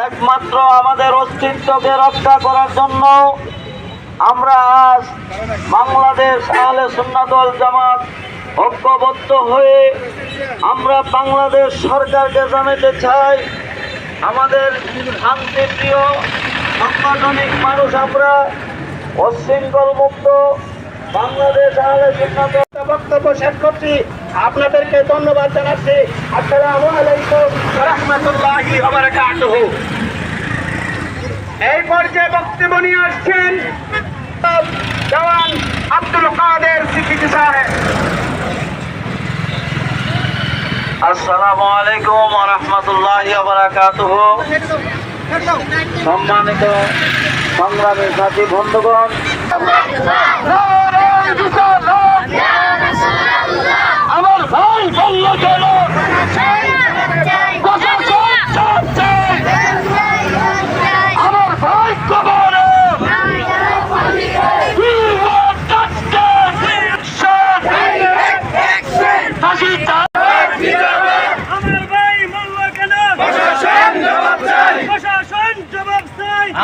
একমাত্র আমাদের অস্তিত্বকে রক্ষা করার জন্য আমরা আজ বাংলাদেশ আহলে সুন্নাত ওয়াল জামাত ঐক্যবদ্ধ হয়ে আমরা বাংলাদেশ সরকারকে জানাতে চাই, আমাদের শান্তিপ্রিয় সাংগঠনিক মানুষ আমরা উচ্ছৃঙ্খল মুক্ত বাংলাদেশ আহলে সুন্নাত বক্তব্য শেষ করছি। আপনাদেরকে ধন্যবাদ জানাচ্ছি। আসসালামু আলাইকুম ওয়া রাহমাতুল্লাহি ওয়া বারাকাতুহু। এই পর্যায়ে বক্তব্য নিয়ে আসছেন জওয়ান আব্দুল কাদের সিদ্দিকী সাহেব। আসসালামু আলাইকুম ওয়া রাহমাতুল্লাহি ওয়া বারাকাতুহু। সম্মানিত সংগ্রামী সাথী বন্ধুগণ, আমার ভাই বলল চলো আমার ভাই কবরে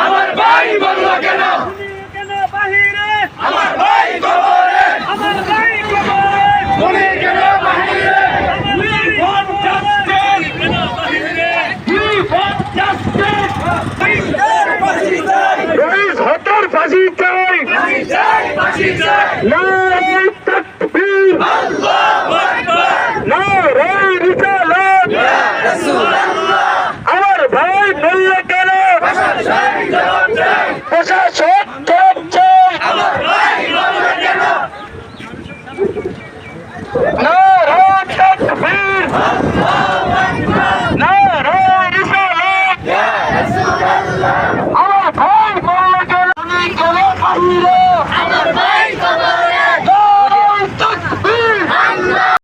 আমার ভাই বলল কেন বাহিরে আমার ভাই কবরে আমার ভাই কবরে শুনে কেন বাহিরে ফাঁসি চাই নারে তাকবীর আল্লাহু আকবার নারে রিসালাত ইয়া রাসূলুল্লাহ আমার ভাই বলল কেন প্রশাসন জবাব চাই আমার ভাই বলল কেন নারে তাকবীর নারে রিসালাত ইয়া রাসূলুল্লাহ আমার ভাই বলল কেন বাহিরে